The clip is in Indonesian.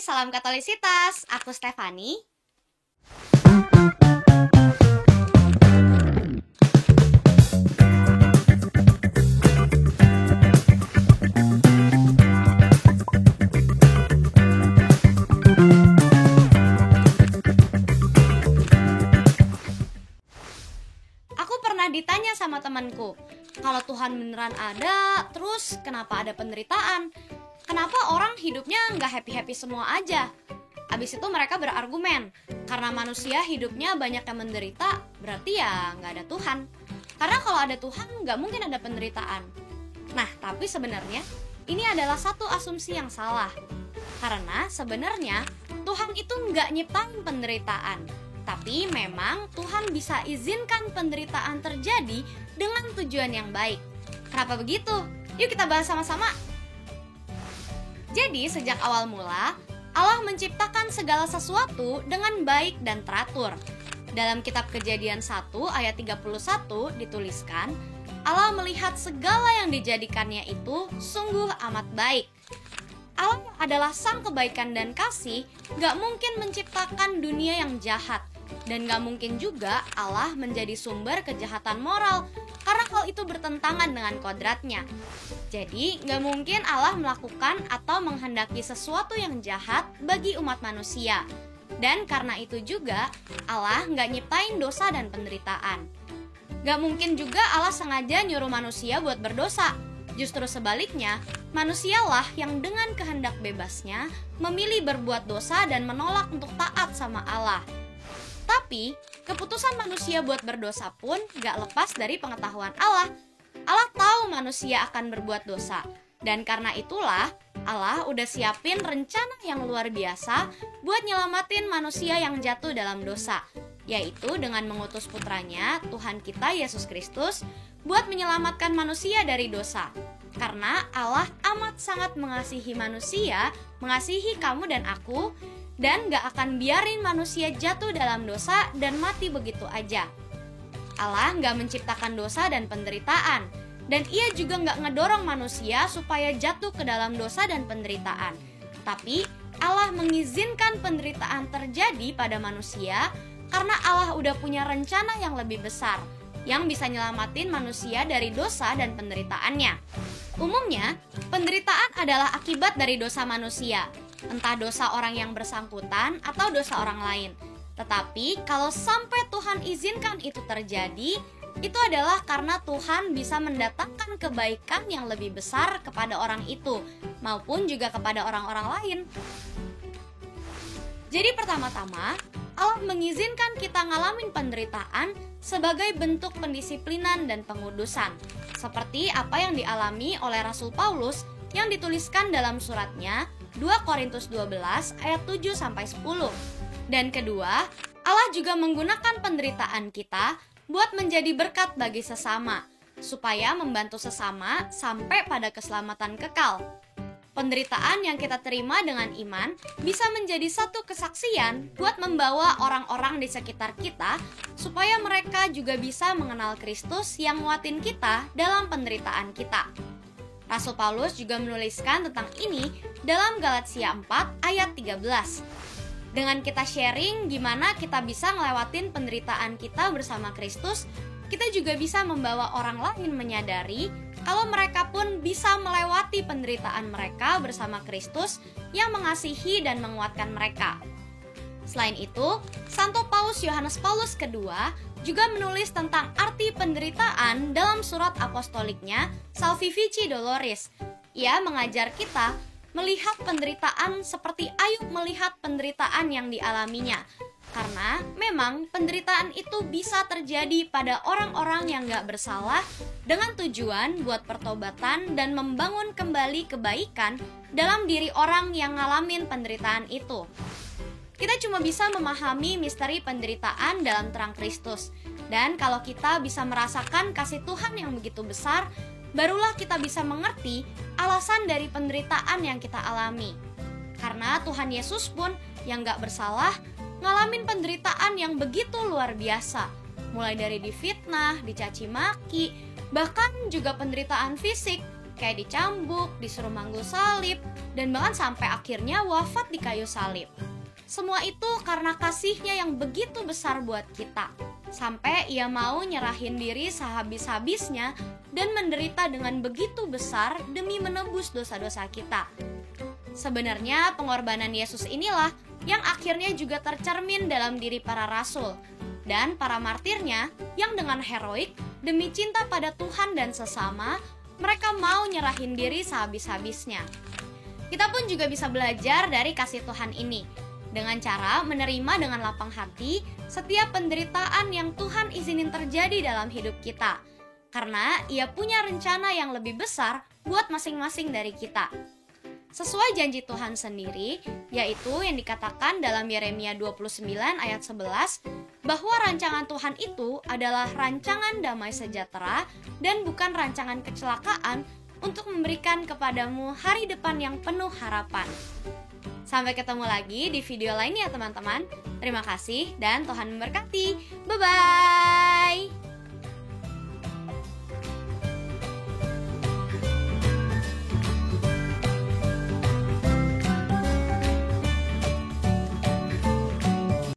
salam Katolisitas. Aku Stefani. Aku pernah ditanya sama temanku, kalau Tuhan beneran ada, terus kenapa ada penderitaan? Kenapa orang hidupnya nggak happy-happy semua aja? Abis itu mereka berargumen, karena manusia hidupnya banyak yang menderita, berarti ya nggak ada Tuhan. Karena kalau ada Tuhan, nggak mungkin ada penderitaan. Nah, tapi sebenarnya ini adalah satu asumsi yang salah. Karena sebenarnya Tuhan itu nggak nyiptain penderitaan. Tapi memang Tuhan bisa izinkan penderitaan terjadi dengan tujuan yang baik. Kenapa begitu? Yuk kita bahas sama-sama. Jadi sejak awal mula, Allah menciptakan segala sesuatu dengan baik dan teratur. Dalam kitab Kejadian 1 ayat 31 dituliskan, Allah melihat segala yang dijadikannya itu sungguh amat baik. Allah adalah sang kebaikan dan kasih, gak mungkin menciptakan dunia yang jahat. Dan gak mungkin juga Allah menjadi sumber kejahatan moral, karena hal itu bertentangan dengan kodratnya. Jadi gak mungkin Allah melakukan atau menghendaki sesuatu yang jahat bagi umat manusia. Dan karena itu juga Allah gak nyiptain dosa dan penderitaan. Gak mungkin juga Allah sengaja nyuruh manusia buat berdosa. Justru sebaliknya, manusialah yang dengan kehendak bebasnya memilih berbuat dosa dan menolak untuk taat sama Allah. Tapi, keputusan manusia buat berdosa pun gak lepas dari pengetahuan Allah. Allah tahu manusia akan berbuat dosa. Dan karena itulah, Allah udah siapin rencana yang luar biasa buat nyelamatin manusia yang jatuh dalam dosa. Yaitu dengan mengutus putranya, Tuhan kita Yesus Kristus, buat menyelamatkan manusia dari dosa. Karena Allah amat sangat mengasihi manusia, mengasihi kamu dan aku, dan gak akan biarin manusia jatuh dalam dosa dan mati begitu aja. Allah gak menciptakan dosa dan penderitaan, dan ia juga gak ngedorong manusia supaya jatuh ke dalam dosa dan penderitaan. Tapi Allah mengizinkan penderitaan terjadi pada manusia karena Allah udah punya rencana yang lebih besar, yang bisa nyelamatin manusia dari dosa dan penderitaannya. Umumnya, penderitaan adalah akibat dari dosa manusia, entah dosa orang yang bersangkutan atau dosa orang lain. Tetapi kalau sampai Tuhan izinkan itu terjadi, itu adalah karena Tuhan bisa mendatangkan kebaikan yang lebih besar kepada orang itu, maupun juga kepada orang-orang lain. Jadi pertama-tama, Allah mengizinkan kita ngalamin penderitaan sebagai bentuk pendisiplinan dan pengudusan, seperti apa yang dialami oleh Rasul Paulus yang dituliskan dalam suratnya 2 Korintus 12 ayat 7-10. Dan kedua, Allah juga menggunakan penderitaan kita buat menjadi berkat bagi sesama, supaya membantu sesama sampai pada keselamatan kekal. Penderitaan yang kita terima dengan iman bisa menjadi satu kesaksian buat membawa orang-orang di sekitar kita supaya mereka juga bisa mengenal Kristus yang nguatin kita dalam penderitaan kita. Rasul Paulus juga menuliskan tentang ini dalam Galatia 4 ayat 13. Dengan kita sharing gimana kita bisa ngelewatin penderitaan kita bersama Kristus, kita juga bisa membawa orang lain menyadari kalau mereka pun bisa melewati penderitaan mereka bersama Kristus yang mengasihi dan menguatkan mereka. Selain itu, Santo Paus Yohanes Paulus II juga menulis tentang arti penderitaan dalam surat apostoliknya Salvifici Doloris. Ia mengajar kita melihat penderitaan seperti Ayub melihat penderitaan yang dialaminya. Karena memang penderitaan itu bisa terjadi pada orang-orang yang gak bersalah dengan tujuan buat pertobatan dan membangun kembali kebaikan dalam diri orang yang ngalamin penderitaan itu. Kita cuma bisa memahami misteri penderitaan dalam terang Kristus. Dan kalau kita bisa merasakan kasih Tuhan yang begitu besar, barulah kita bisa mengerti alasan dari penderitaan yang kita alami. Karena Tuhan Yesus pun yang gak bersalah ngalamin penderitaan yang begitu luar biasa. Mulai dari difitnah, dicaci maki, bahkan juga penderitaan fisik kayak dicambuk, disuruh manggul salib, dan bahkan sampai akhirnya wafat di kayu salib. Semua itu karena kasihnya yang begitu besar buat kita, sampai ia mau nyerahin diri sehabis-habisnya dan menderita dengan begitu besar demi menebus dosa-dosa kita. Sebenarnya pengorbanan Yesus inilah yang akhirnya juga tercermin dalam diri para rasul dan para martirnya yang dengan heroik demi cinta pada Tuhan dan sesama, mereka mau nyerahin diri sehabis-habisnya. Kita pun juga bisa belajar dari kasih Tuhan ini dengan cara menerima dengan lapang hati setiap penderitaan yang Tuhan izinin terjadi dalam hidup kita, karena Ia punya rencana yang lebih besar buat masing-masing dari kita. Sesuai janji Tuhan sendiri, yaitu yang dikatakan dalam Yeremia 29 ayat 11, bahwa rancangan Tuhan itu adalah rancangan damai sejahtera dan bukan rancangan kecelakaan untuk memberikan kepadamu hari depan yang penuh harapan. Sampai ketemu lagi di video lainnya teman-teman. Terima kasih dan Tuhan memberkati. Bye-bye!